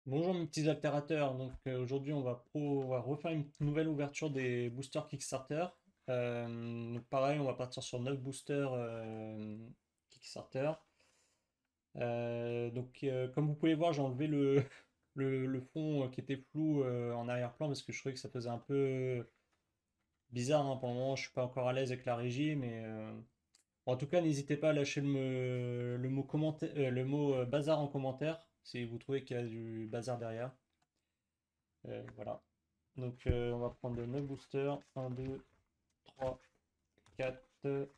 Bonjour mes petits altérateurs, donc aujourd'hui on va refaire une nouvelle ouverture des boosters Kickstarter. Donc pareil, on va partir sur 9 boosters Kickstarter. Comme vous pouvez voir, j'ai enlevé le fond qui était flou en arrière-plan parce que je trouvais que ça faisait un peu bizarre, hein. Pour le moment je suis pas encore à l'aise avec la régie, mais en tout cas n'hésitez pas à lâcher le mot, bazar en commentaire si vous trouvez qu'il y a du bazar derrière. Voilà. On va prendre 9 boosters. Un, 2, 3, 4,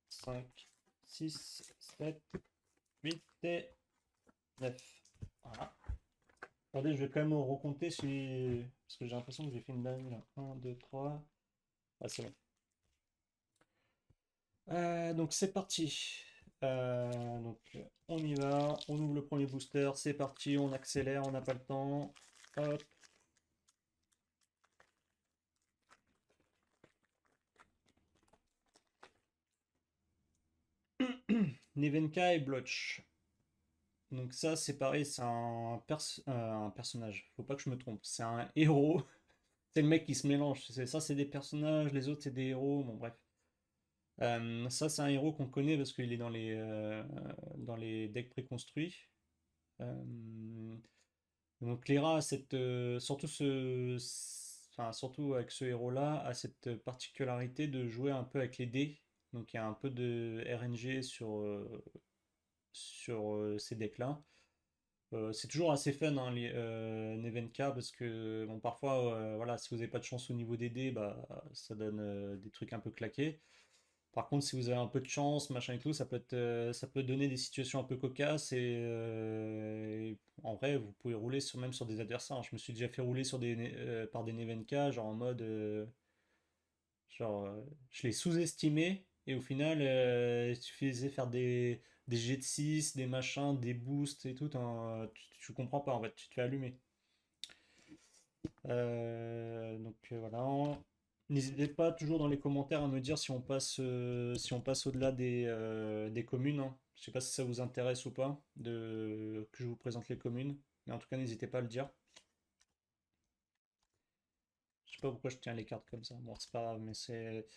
5, 6, 7, 8 et 9. Voilà. Attendez, je vais quand même recompter parce que j'ai l'impression que j'ai fait une dingue. Un, 2, 3. Ah, c'est bon. Donc c'est parti. On y va. On ouvre le premier booster. C'est parti. On accélère. On n'a pas le temps. Hop. Nevenka et Blotch. Donc ça, c'est pareil, c'est un personnage. Faut pas que je me trompe. C'est un héros. C'est le mec qui se mélange. Ça, c'est des personnages. Les autres, c'est des héros. Bon, bref. Ça, c'est un héros qu'on connaît parce qu'il est dans les decks préconstruits. Euh, donc Lyra a surtout avec ce héros-là, a cette particularité de jouer un peu avec les dés. Donc il y a un peu de RNG sur ces decks-là. C'est toujours assez fun, hein, Nevenka, parce que bon, parfois, voilà, si vous n'avez pas de chance au niveau des dés, bah, ça donne des trucs un peu claqués. Par contre, si vous avez un peu de chance, machin et tout, ça peut donner des situations un peu cocasses et en vrai, vous pouvez rouler même sur des adversaires. Je me suis déjà fait rouler par des Nevenka, genre en mode, je l'ai sous-estimé et au final, il suffisait de faire des jets de 6, des machins, des boosts et tout. Tu comprends pas en fait, tu te fais allumer. Voilà. N'hésitez pas toujours dans les commentaires à me dire si on passe au-delà des communes, hein. Je sais pas si ça vous intéresse ou pas que je vous présente les communes, mais en tout cas n'hésitez pas à le dire. Je sais pas pourquoi je tiens les cartes comme ça. Bon, c'est pas grave, mais c'est.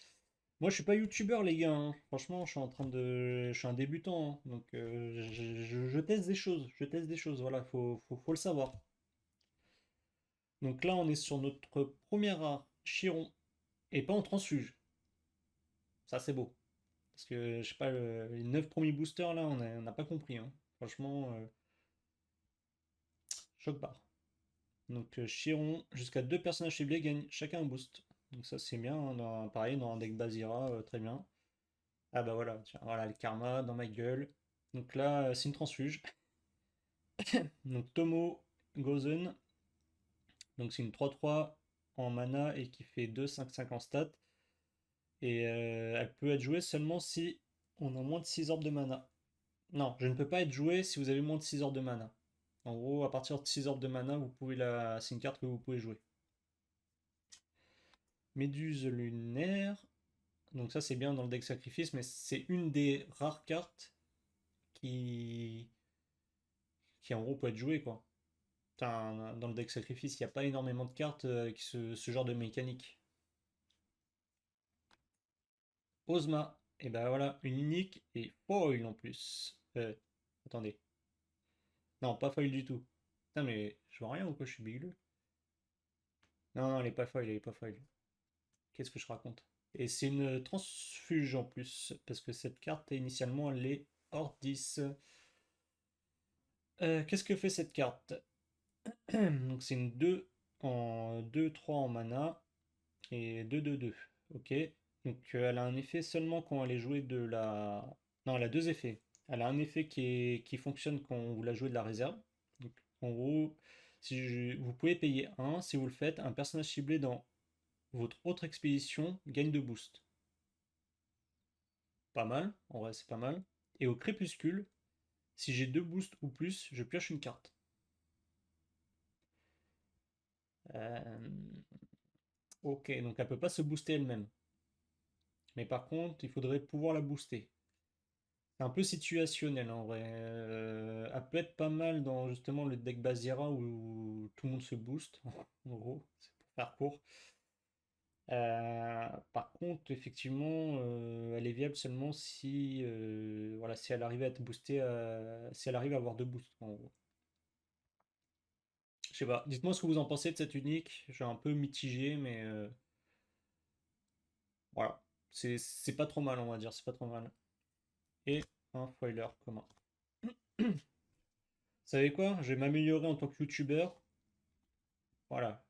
Moi, je suis pas youtubeur, les gars, hein. Franchement, je suis un débutant, hein. Donc, je teste des choses. Je teste des choses. Voilà, faut le savoir. Donc là, on est sur notre premier rare, Chiron, et pas en transfuge. Ça, c'est beau. Parce que, je sais pas, les 9 premiers boosters, là, on n'a pas compris, hein. Franchement, choc barre. Donc, Chiron, jusqu'à 2 personnages ciblés gagnent chacun un boost. Donc, ça, c'est bien, hein. Pareil, dans un deck Basira, très bien. Ah bah voilà, tiens, voilà le karma dans ma gueule. Donc là, c'est une transfuge. Donc Tomo Gozen, donc c'est une 3-3 en mana et qui fait 2-5-5 en stats. Et elle peut être jouée seulement si on a moins de 6 orbes de mana. Non, je ne peux pas être jouée si vous avez moins de 6 orbes de mana. En gros, à partir de 6 orbes de mana, c'est une carte que vous pouvez jouer. Méduse lunaire. Donc ça c'est bien dans le deck sacrifice, mais c'est une des rares cartes qui, qui en gros peut être jouée quoi. Dans le deck sacrifice, il n'y a pas énormément de cartes avec ce genre de mécanique. Ozma, et ben voilà, une unique et foil en plus. Attendez. Non, pas foil du tout. Putain, mais je vois rien ou quoi, je suis bigleux. Non, non, elle est pas foil, elle est pas foil. Qu'est-ce que je raconte? Et c'est une transfuge en plus, parce que cette carte, initialement, elle est hors 10. Qu'est-ce que fait cette carte? Donc c'est une 2 en 2-3 en mana et 2-2-2. Ok. Donc elle a un effet seulement quand elle est jouée de la. Non, elle a deux effets. Elle a un effet qui fonctionne quand vous la jouez de la réserve. Donc en gros, vous pouvez payer un. Si vous le faites, un personnage ciblé dans votre autre expédition gagne de boost. Pas mal, en vrai c'est pas mal. Et au crépuscule, si j'ai deux boosts ou plus, je pioche une carte. Euh, Ok, donc elle peut pas se booster elle-même. Mais par contre, il faudrait pouvoir la booster. C'est un peu situationnel en vrai. Elle peut être pas mal dans justement le deck Bazira où tout le monde se booste, en gros, c'est pour faire court. Par contre, effectivement, elle est viable seulement si, voilà, si elle arrive à être boostée, si elle arrive à avoir deux boosts, en gros. Je sais pas. Dites-moi ce que vous en pensez de cette unique. Je suis un peu mitigé, mais voilà. C'est pas trop mal, on va dire. C'est pas trop mal. Et un foiler commun. Vous savez quoi? Je vais m'améliorer en tant que youtubeur. Voilà.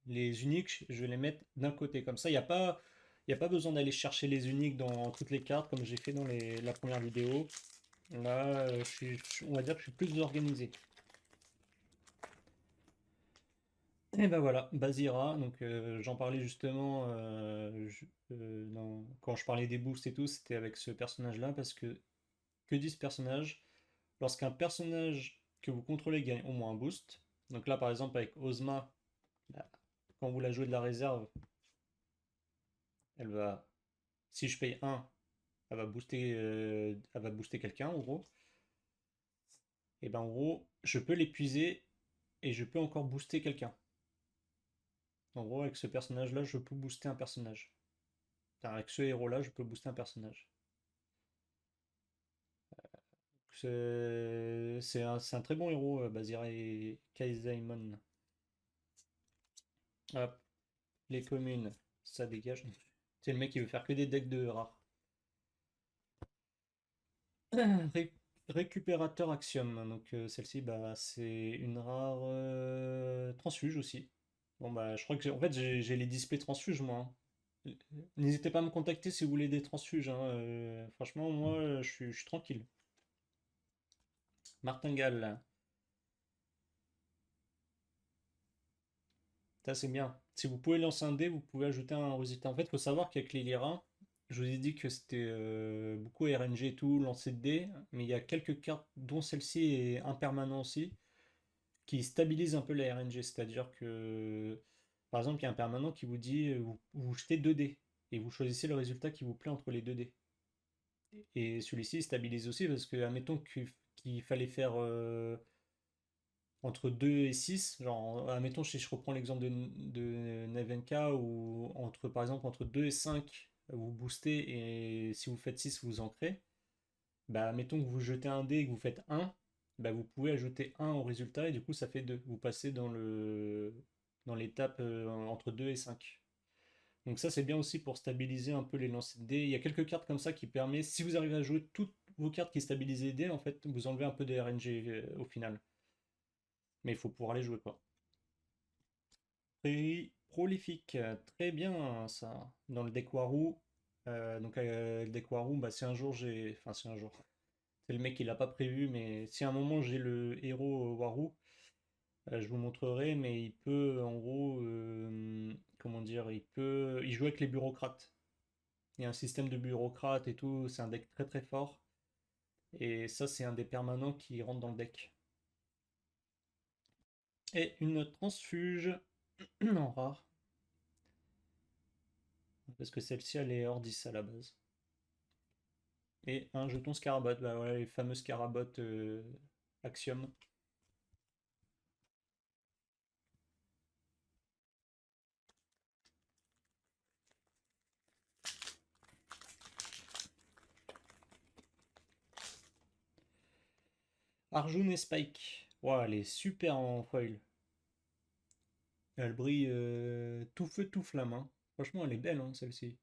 Les uniques, je vais les mettre d'un côté. Comme ça, il y a pas besoin d'aller chercher les uniques dans toutes les cartes comme j'ai fait dans la première vidéo. Là, on va dire que je suis plus organisé. Et ben voilà, Bazira, donc j'en parlais justement quand je parlais des boosts et tout, c'était avec ce personnage-là, parce que dit ce personnage? Lorsqu'un personnage que vous contrôlez gagne au moins un boost, donc là par exemple avec Ozma, bah, quand vous la jouez de la réserve, elle va, si je paye un, elle va booster quelqu'un en gros, et ben en gros, je peux l'épuiser et je peux encore booster quelqu'un. En gros, avec ce personnage-là, je peux booster un personnage. Enfin, avec ce héros-là, je peux booster un personnage. C'est un très bon héros, Bazir Kaizaimon. Hop, les communes, ça dégage. C'est le mec qui veut faire que des decks de rares. Ré- Récupérateur Axiom. Donc celle-ci, bah, c'est une rare transfuge aussi. Bon bah je crois que en fait j'ai les displays transfuges moi, hein. N'hésitez pas à me contacter si vous voulez des transfuges, hein. Franchement moi je suis tranquille. Martingale, ça c'est bien. Si vous pouvez lancer un dé, vous pouvez ajouter un résultat. En fait, il faut savoir qu'avec les Lyra, je vous ai dit que c'était beaucoup RNG et tout, lancer de dés, mais il y a quelques cartes, dont celle-ci est impermanent aussi, qui stabilisent un peu la RNG. C'est-à-dire que, par exemple, il y a un permanent qui vous dit vous jetez 2 dés et vous choisissez le résultat qui vous plaît entre les 2 dés. Et celui-ci il stabilise aussi parce que, admettons qu'il fallait faire entre 2 et 6, genre, admettons, si je reprends l'exemple de Nevenka, ou par exemple, entre 2 et 5, vous boostez, et si vous faites 6 vous ancrez, bah, admettons que vous jetez un dé et que vous faites un, bah, vous pouvez ajouter un au résultat, et du coup, ça fait 2. Vous passez dans l'étape entre 2 et 5. Donc ça, c'est bien aussi pour stabiliser un peu les lancers de dés. Il y a quelques cartes comme ça qui permettent, si vous arrivez à jouer toutes vos cartes qui stabilisent les dés, en fait, vous enlevez un peu de RNG au final. Mais il faut pouvoir les jouer, quoi. Prolifique, très bien ça. Dans le deck Waru, donc le deck Waru, bah, si un jour j'ai. Enfin, si un jour. C'est le mec qui l'a pas prévu, mais si à un moment j'ai le héros Waru, je vous montrerai, mais il peut en gros. Comment dire? Il joue avec les bureaucrates. Il y a un système de bureaucrates et tout, c'est un deck très très fort. Et ça, c'est un des permanents qui rentre dans le deck. Et une transfuge en rare, parce que celle-ci elle est hors 10 à la base. Et un jeton Scarabot, bah voilà, les fameux Scarabot Axiom. Arjun et Spike. Wow, elle est super en foil. Elle brille tout feu, tout flamme, hein. Franchement, elle est belle, hein, celle-ci.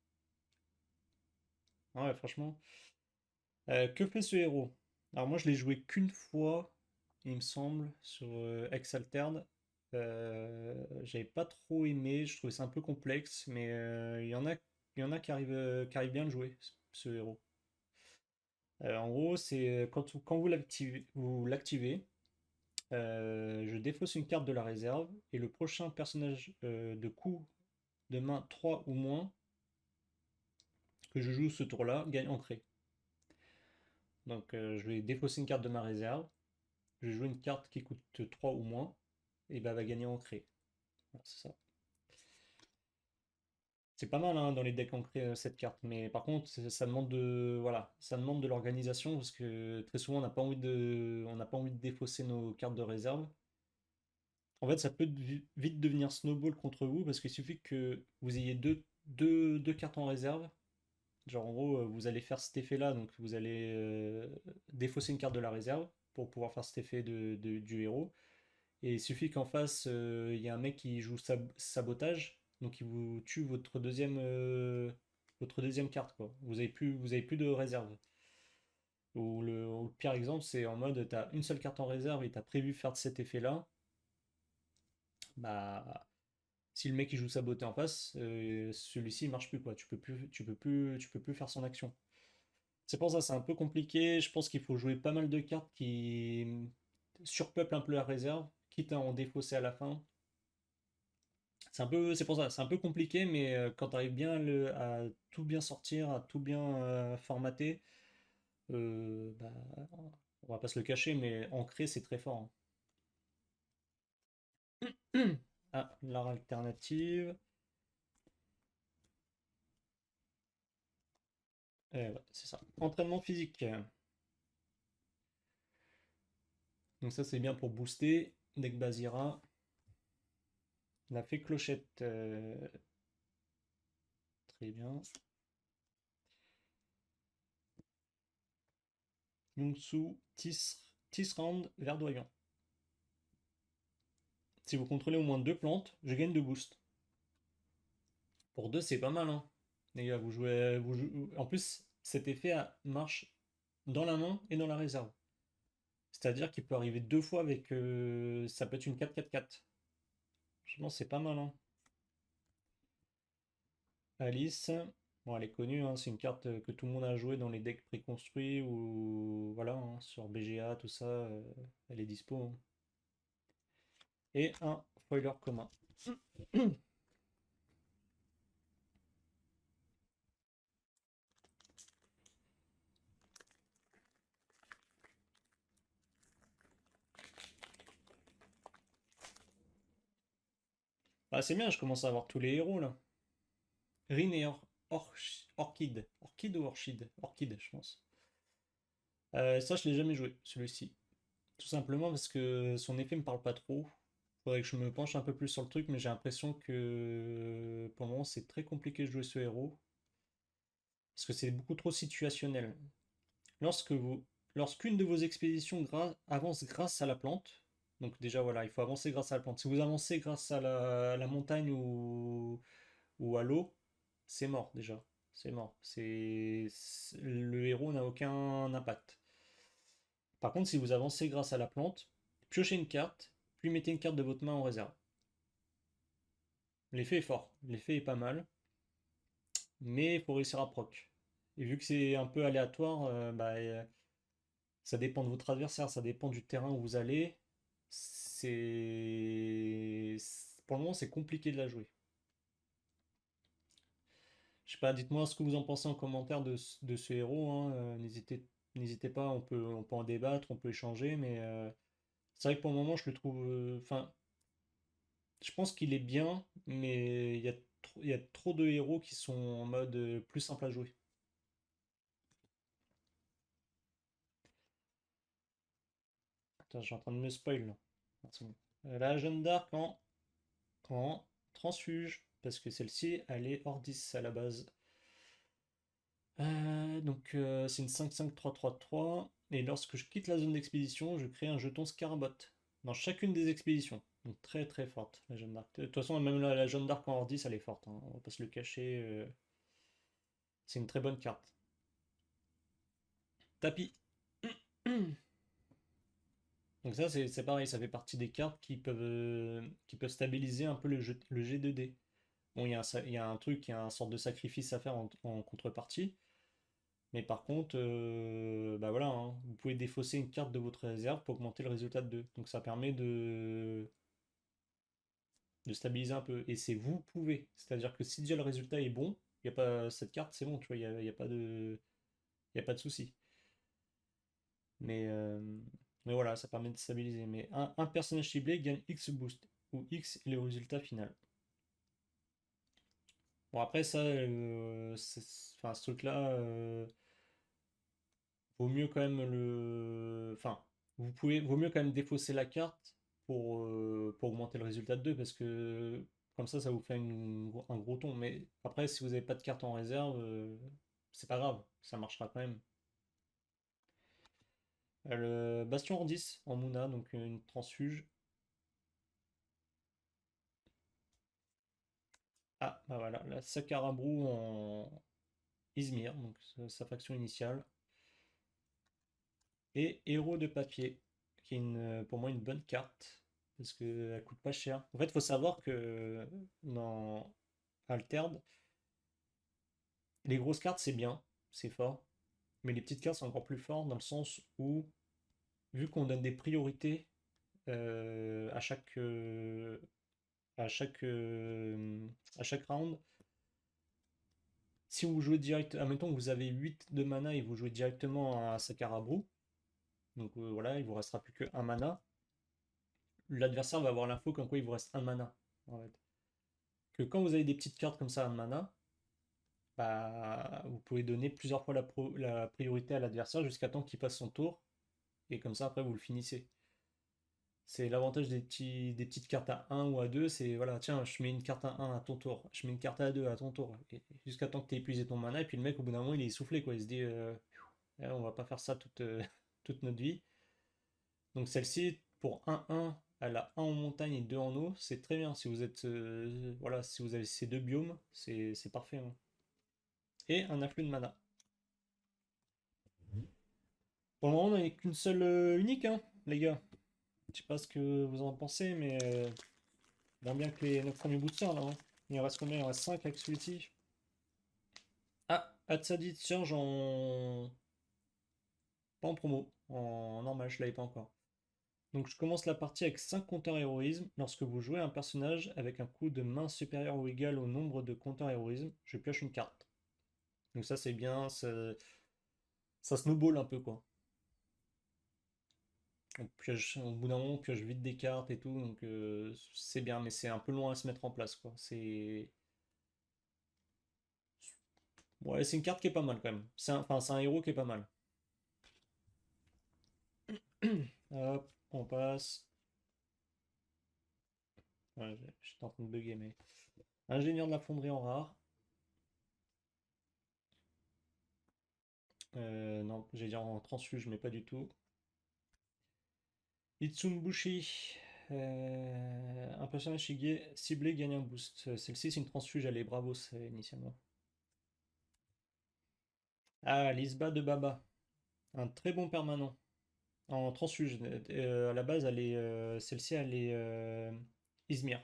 Ouais, franchement. Que fait ce héros? Alors moi, je l'ai joué qu'une fois, il me semble, sur Ex-Altered. J'avais pas trop aimé, je trouvais ça un peu complexe, mais il y en a qui arrivent bien à le jouer, ce héros. En gros, c'est quand vous l'activez, je défausse une carte de la réserve et le prochain personnage de coup de main 3 ou moins que je joue ce tour-là gagne entrée. Donc je vais défausser une carte de ma réserve, je joue une carte qui coûte 3 ou moins, et bah elle va gagner entrée. Voilà, c'est ça. C'est pas mal hein, dans les decks ancrés cette carte, mais par contre ça demande de voilà, ça demande de l'organisation parce que très souvent on n'a pas envie de défausser nos cartes de réserve. En fait, ça peut vite devenir snowball contre vous parce qu'il suffit que vous ayez deux cartes en réserve. Genre en gros, vous allez faire cet effet-là, donc vous allez défausser une carte de la réserve pour pouvoir faire cet effet du héros. Et il suffit qu'en face, il y a un mec qui joue sabotage, donc il vous tue votre deuxième carte, quoi. Vous avez plus de réserve. Ou le pire exemple, c'est en mode, tu as une seule carte en réserve et tu as prévu faire cet effet-là. Bah, si le mec il joue saboté en face, celui-ci il marche plus, quoi. Tu peux plus faire son action. C'est pour ça, c'est un peu compliqué. Je pense qu'il faut jouer pas mal de cartes qui surpeuplent un peu la réserve, quitte à en défausser à la fin. C'est pour ça, c'est un peu compliqué, mais quand tu arrives bien à tout bien sortir, à tout bien formater, bah, on va pas se le cacher, mais ancrer c'est très fort, hein. Ah, l'art alternative. Ouais, c'est ça. Entraînement physique. Donc ça c'est bien pour booster. Deck Bazira. La fée clochette. Très bien. Yongsu, Tisrand, verdoyant. Si vous contrôlez au moins deux plantes, je gagne de boost. Pour deux, c'est pas mal, hein. Les gars, en plus, cet effet marche dans la main et dans la réserve. C'est-à-dire qu'il peut arriver deux fois avec. Ça peut être une 4-4-4. Franchement, c'est pas mal, hein. Alice, bon, elle est connue, hein, c'est une carte que tout le monde a joué dans les decks préconstruits ou voilà, hein, sur BGA, tout ça, elle est dispo, hein. Et un foiler commun. Ah, c'est bien, je commence à avoir tous les héros là. Rin et Orchid. Orchid ou Orchid? Orchid, je pense. Ça, je l'ai jamais joué, celui-ci. Tout simplement parce que son effet me parle pas trop. Faudrait que je me penche un peu plus sur le truc, mais j'ai l'impression que pour le moment, c'est très compliqué de jouer ce héros. Parce que c'est beaucoup trop situationnel. Lorsque vous, Lorsqu'une de vos expéditions avance grâce à la plante, donc déjà voilà, il faut avancer grâce à la plante. Si vous avancez grâce à la montagne ou à l'eau, c'est mort déjà. C'est mort. Le héros n'a aucun impact. Par contre, si vous avancez grâce à la plante, piochez une carte, puis mettez une carte de votre main en réserve. L'effet est fort, l'effet est pas mal, mais il faut réussir à proc. Et vu que c'est un peu aléatoire, ça dépend de votre adversaire, ça dépend du terrain où vous allez. Pour le moment, c'est compliqué de la jouer. Je sais pas, dites-moi ce que vous en pensez en commentaire de ce héros, hein. N'hésitez pas, on peut en débattre, on peut échanger, mais c'est vrai que pour le moment, je le trouve. Enfin, je pense qu'il est bien, mais il y a trop de héros qui sont en mode plus simple à jouer. Attends, je suis en train de me spoil là. Ah, c'est bon. La Jeanne d'Arc en transfuge, parce que celle-ci, elle est hors 10 à la base. C'est une 5-5-3-3-3. Et lorsque je quitte la zone d'expédition, je crée un jeton Scarabot dans chacune des expéditions. Donc très très forte, la Jeanne d'Arc. De toute façon, même la Jeanne d'Arc en hors 10, elle est forte, hein. On va pas se le cacher. C'est une très bonne carte. Tapis. Donc ça, c'est pareil, ça fait partie des cartes qui peuvent stabiliser un peu le G2D. Bon, il y a un truc, il y a un sorte de sacrifice à faire en contrepartie. Mais par contre, bah voilà, hein, vous pouvez défausser une carte de votre réserve pour augmenter le résultat de 2. Donc ça permet de stabiliser un peu. Et c'est vous pouvez. C'est-à-dire que si déjà le résultat est bon, il n'y a pas cette carte, c'est bon, tu vois, il y a pas il y a pas de souci. Mais, euh, mais voilà, ça permet de stabiliser. Mais un personnage ciblé gagne X boost, où X est le résultat final. Bon, après, ça, enfin, ce truc-là, vaut mieux quand même Enfin, vaut mieux quand même défausser la carte pour augmenter le résultat de 2 parce que comme ça vous fait un gros ton. Mais après, si vous n'avez pas de carte en réserve, c'est pas grave, ça marchera quand même. Le Bastion Ordis en Mouna, donc une transfuge. Ah, bah voilà, la Sakarabrou en Izmir, donc sa faction initiale. Et Héros de papier, qui est pour moi une bonne carte, parce qu'elle coûte pas cher. En fait, il faut savoir que dans Altered, les grosses cartes c'est bien, c'est fort, mais les petites cartes sont encore plus fortes dans le sens où, vu qu'on donne des priorités à à chaque, euh, à chaque round, si vous jouez direct, admettons que vous avez 8 de mana et vous jouez directement à Sakarabrou, donc voilà, il vous restera plus que un mana, l'adversaire va avoir l'info comme quoi il vous reste un mana. En fait. Que quand vous avez des petites cartes comme ça à mana, bah, vous pouvez donner plusieurs fois la priorité à l'adversaire jusqu'à temps qu'il passe son tour, et comme ça après vous le finissez. C'est l'avantage des petites cartes à un ou à 2 c'est voilà, tiens, je mets une carte à un à ton tour, je mets une carte à 2 à ton tour, et jusqu'à temps que tu aies épuisé ton mana, et puis le mec au bout d'un moment il est essoufflé, quoi, il se dit on va pas faire ça toute notre vie. Donc celle-ci, pour 1-1, elle a 1 en montagne et 2 en eau, c'est très bien. Si vous êtes, voilà, si vous avez ces deux biomes, c'est parfait, hein. Et un afflux de mana. Pour le moment, on n'a qu'une seule unique, hein, les gars. Je sais pas ce que vous en pensez, mais moins bien que les 9 premiers boosters, là, hein. Il en reste combien? Il en reste 5 avec celui-ci. Ah, Hatsadit Surge en... Pas en promo, en normal, je l'avais pas encore. Donc je commence la partie avec 5 compteurs héroïsme. Lorsque vous jouez un personnage avec un coût de main supérieur ou égal au nombre de compteurs héroïsme, je pioche une carte. Donc ça c'est bien, ça snowball un peu quoi. Au bout d'un moment, on pioche vite des cartes et tout, donc c'est bien, mais c'est un peu loin à se mettre en place quoi. Ouais, c'est une carte qui est pas mal quand même. Enfin, c'est un héros qui est pas mal. Hop, on passe. Ouais, j'étais en train de bugger, mais. Ingénieur de la fonderie en rare. Non, j'allais dire en transfuge, mais pas du tout. Itsumbushi. Un personnage ciblé gagne un boost. Celle-ci, c'est une transfuge, elle est Bravos initialement. Ah, Lisba de Baba. Un très bon permanent. En transfuge. À la base, celle-ci, elle est Izmir.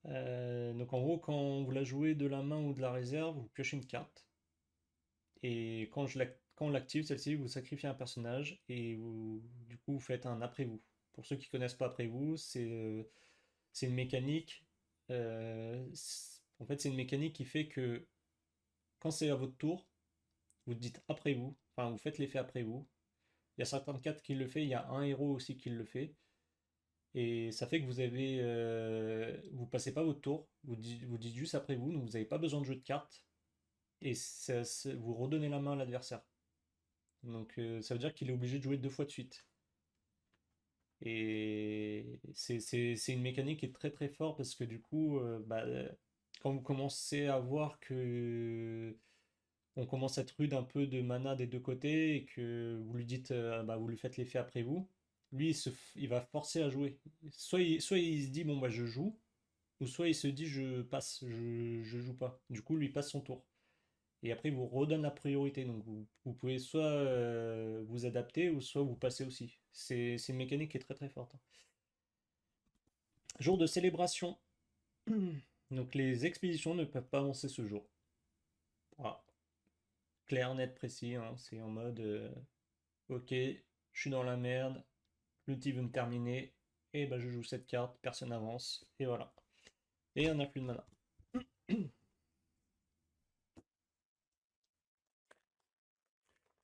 Donc en gros, quand vous la jouez de la main ou de la réserve, vous piochez une carte. Et quand on l'active, celle-ci, vous sacrifiez un personnage et du coup, vous faites un après vous. Pour ceux qui connaissent pas après vous, c'est une mécanique. En fait, c'est une mécanique qui fait que quand c'est à votre tour, vous dites après vous, enfin, vous faites l'effet après vous. Il y a certaines cartes qui le fait, il y a un héros aussi qui le fait. Et ça fait que vous passez pas votre tour, vous dites juste après vous, donc vous n'avez pas besoin de jeu de cartes. Et vous redonnez la main à l'adversaire. Donc ça veut dire qu'il est obligé de jouer 2 fois de suite. Et c'est une mécanique qui est très très forte parce que du coup, quand vous commencez à voir que on commence à être rude un peu de mana des deux côtés et que vous lui dites, vous lui faites l'effet après vous, lui il va forcer à jouer. Soit il se dit bon bah je joue, ou soit il se dit je passe, je joue pas. Du coup lui passe son tour. Et après, il vous redonne la priorité. Donc, vous pouvez soit vous adapter ou soit vous passer aussi. C'est une mécanique qui est très très forte. Jour de célébration. Donc, les expéditions ne peuvent pas avancer ce jour. Voilà. Clair, net, précis, hein. C'est en mode ok, je suis dans la merde. L'outil veut me terminer. Et bah, je joue cette carte. Personne n'avance. Et voilà. Et un afflux de mana.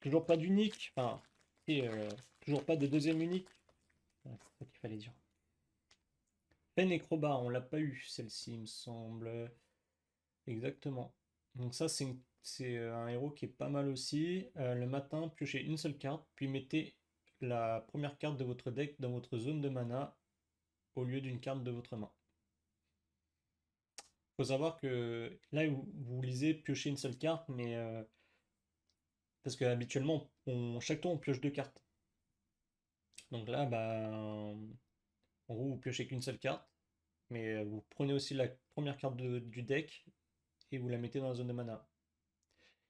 Toujours pas d'unique. Enfin, et toujours pas de deuxième unique. Ouais, c'est ça qu'il fallait dire. Peine et Crobar, on l'a pas eu celle-ci, il me semble. exactement. Donc ça, c'est un héros qui est pas mal aussi. Le matin, piochez une seule carte, puis mettez la première carte de votre deck dans votre zone de mana au lieu d'une carte de votre main. Faut savoir que là, vous lisez piocher une seule carte, mais parce que habituellement, chaque tour, on pioche deux cartes. Donc là, bah, en gros, vous piochez qu'une seule carte, mais vous prenez aussi la première carte du deck et vous la mettez dans la zone de mana.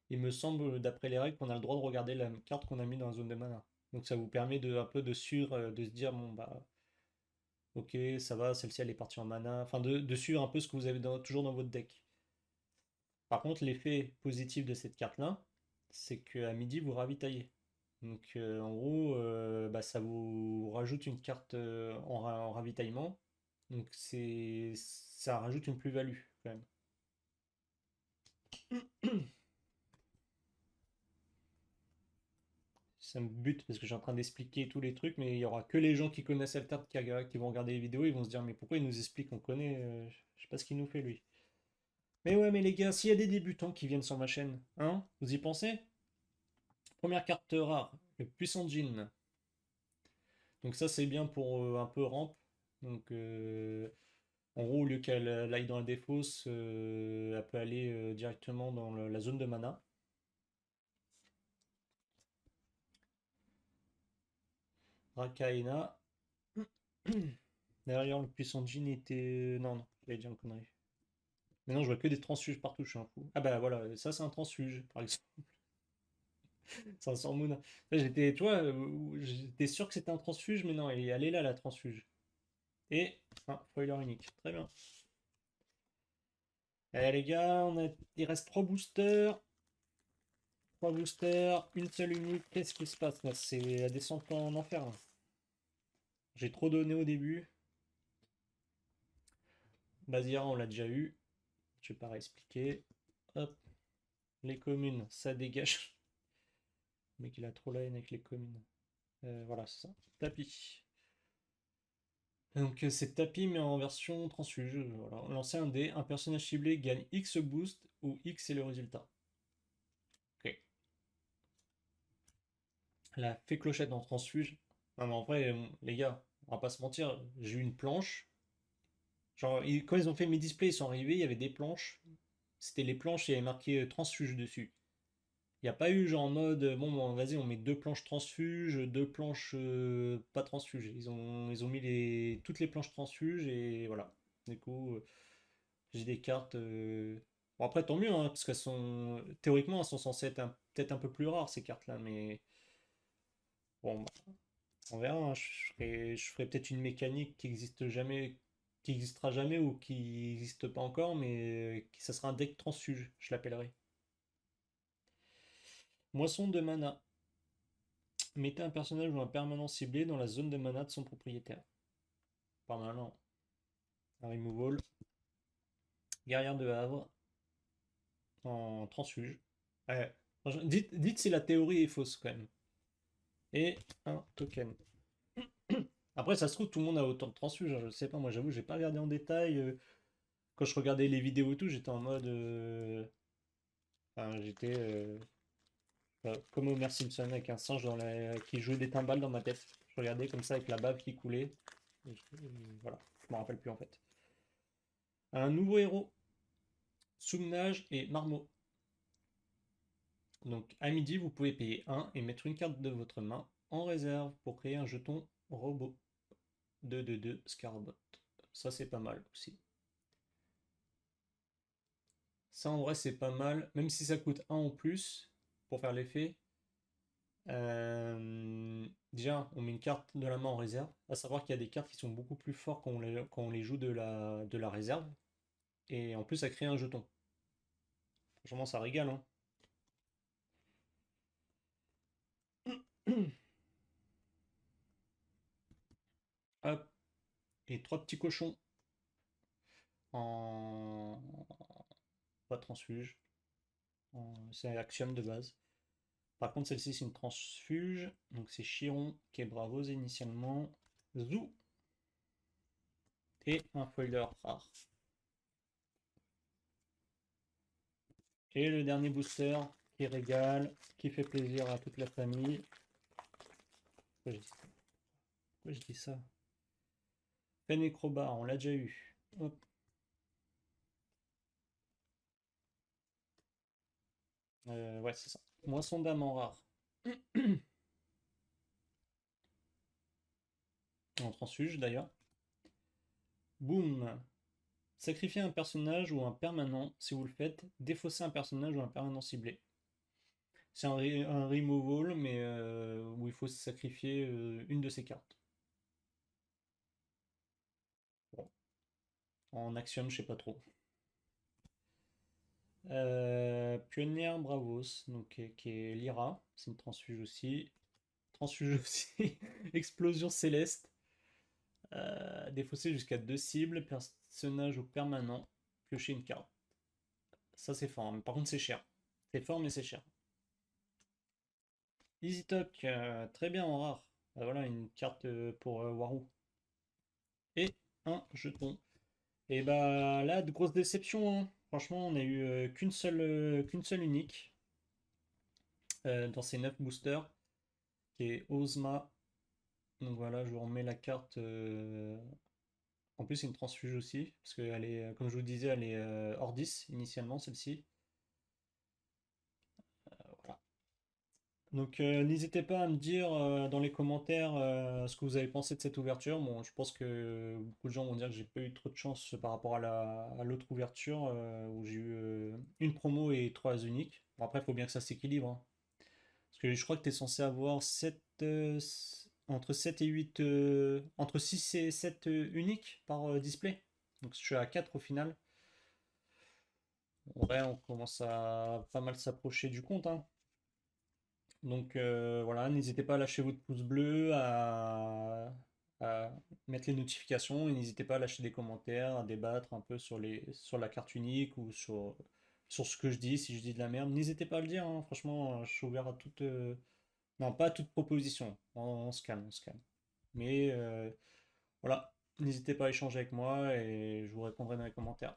Il me semble, d'après les règles, qu'on a le droit de regarder la carte qu'on a mis dans la zone de mana. Donc ça vous permet un peu de se dire, bon bah, ok, ça va, celle-ci elle est partie en mana. Enfin, de suivre un peu ce que vous avez toujours dans votre deck. Par contre, l'effet positif de cette carte-là, c'est qu'à midi, vous ravitaillez. Donc en gros, bah, ça vous rajoute une carte en ravitaillement. Donc ça rajoute une plus-value quand même. Ça me bute parce que je suis en train d'expliquer tous les trucs, mais il y aura que les gens qui connaissent Altart qui vont regarder les vidéos, ils vont se dire mais pourquoi il nous explique, on connaît, je sais pas ce qu'il nous fait lui. Mais ouais, mais les gars, s'il y a des débutants qui viennent sur ma chaîne, hein, vous y pensez? Première carte rare, le puissant Djinn. Donc ça c'est bien pour un peu ramp. Donc en gros, au lieu qu'elle aille dans la défausse, elle peut aller directement dans la zone de mana. Rakaena. Derrière le puissant Djinn était. Non, non, j'allais dire une connerie. Mais non, je vois que des transfuges partout, je suis un fou. Ah bah voilà, ça c'est un transfuge, par exemple. C'est un Sormuna. J'étais, tu vois, j'étais sûr que c'était un transfuge, mais non, elle est là, la transfuge. Et un foiler unique. Très bien. Allez les gars, il reste 3 boosters. 3 boosters, une seule unique. Qu'est-ce qui se passe là? C'est la descente en enfer, là. J'ai trop donné au début. Bazira, on l'a déjà eu. Je vais pas réexpliquer. Hop, les communes, ça dégage. Le mec, il a trop la haine avec les communes. Voilà, c'est ça. Tapis. Donc c'est tapis mais en version transfuge. Voilà. Lancer un dé, un personnage ciblé gagne X boost où X est le résultat. Ok. La fée clochette en transfuge. Non mais en vrai, les gars, on va pas se mentir, j'ai eu une planche. Genre, quand ils ont fait mes displays, ils sont arrivés, il y avait des planches. C'était les planches, il y avait marqué transfuge dessus. Il n'y a pas eu genre en mode, bon, vas-y, on met deux planches transfuges, deux planches pas transfuges. Ils ont mis toutes les planches transfuges et voilà. Du coup, j'ai des cartes. Bon, après, tant mieux, hein, parce qu'elles sont. Théoriquement, elles sont censées être peut-être un peu plus rares, ces cartes-là, mais bon, bah, on verra, hein. Je ferai peut-être une mécanique qui existe jamais, qui existera jamais ou qui n'existe pas encore, mais ça sera un deck transfuge, je l'appellerai. Moisson de mana. Mettez un personnage ou un permanent ciblé dans la zone de mana de son propriétaire. Permanent. Un removal. Guerrière de Havre. En transfuge. Ouais. Dites si la théorie est fausse quand même. Et un token. Après, ça se trouve, tout le monde a autant de transfuges, hein, je sais pas, moi j'avoue, j'ai pas regardé en détail. Quand je regardais les vidéos et tout, j'étais en mode. Enfin, j'étais comme Homer Simpson avec un singe qui jouait des timbales dans ma tête. Je regardais comme ça avec la bave qui coulait. Voilà, je me rappelle plus en fait. Un nouveau héros, Soumnage et Marmot. Donc à midi, vous pouvez payer 1 et mettre une carte de votre main en réserve pour créer un jeton robot 2-2-2 Scarbot. Ça c'est pas mal aussi. Ça en vrai c'est pas mal, même si ça coûte 1 en plus pour faire l'effet. Déjà, on met une carte de la main en réserve. À savoir qu'il y a des cartes qui sont beaucoup plus fortes quand on les joue de la réserve. Et en plus, ça crée un jeton. Franchement, ça régale, hein. Hop, et trois petits cochons en pas transfuge. C'est Axiom de base. Par contre, celle-ci, c'est une transfuge. Donc, c'est Chiron qui est Bravos initialement. Zou et un foiler rare. Et le dernier booster qui régale, qui fait plaisir à toute la famille. Pourquoi je dis ça? Pourquoi je dis ça? Fenecrobar, on l'a déjà eu. Hop. Ouais, c'est ça. Moisson d'âme en rare. En transfuge d'ailleurs. Boum. Sacrifier un personnage ou un permanent. Si vous le faites, défausser un personnage ou un permanent ciblé. C'est un removal, mais où il faut sacrifier une de ses cartes. Bon. En action, je sais pas trop. Pionnière Bravos, donc, qui est Lyra, c'est une transfuge aussi. Transfuge aussi. Explosion céleste. Défausser jusqu'à 2 cibles, personnage ou permanent. Piocher une carte. Ça c'est fort, mais par contre c'est cher. C'est fort mais c'est cher. Easy Talk, très bien en rare. Voilà une carte pour Warou. Et un jeton. Et bah là, de grosses déceptions, hein. Franchement, on a eu qu'une seule unique dans ces 9 boosters, qui est Ozma. Donc voilà, je vous remets la carte. En plus, c'est une transfuge aussi, parce qu'elle est, comme je vous disais, elle est hors 10 initialement, celle-ci. Voilà. Donc n'hésitez pas à me dire dans les commentaires ce que vous avez pensé de cette ouverture. Bon, je pense que beaucoup de gens vont dire que j'ai pas eu trop de chance par rapport à l'autre ouverture où j'ai eu une promo et 3 uniques. Bon, après, il faut bien que ça s'équilibre, hein. Parce que je crois que tu es censé avoir entre 7 et 8, entre 6 et 7 uniques par display. Donc je suis à 4 au final. Ouais, on commence à pas mal s'approcher du compte, hein. Donc voilà, n'hésitez pas à lâcher votre pouce bleu, à mettre les notifications et n'hésitez pas à lâcher des commentaires, à débattre un peu sur la carte unique ou sur ce que je dis, si je dis de la merde. N'hésitez pas à le dire, hein. Franchement, je suis ouvert à toute. Non, pas à toute proposition. On se calme, on se calme. Mais voilà, n'hésitez pas à échanger avec moi et je vous répondrai dans les commentaires.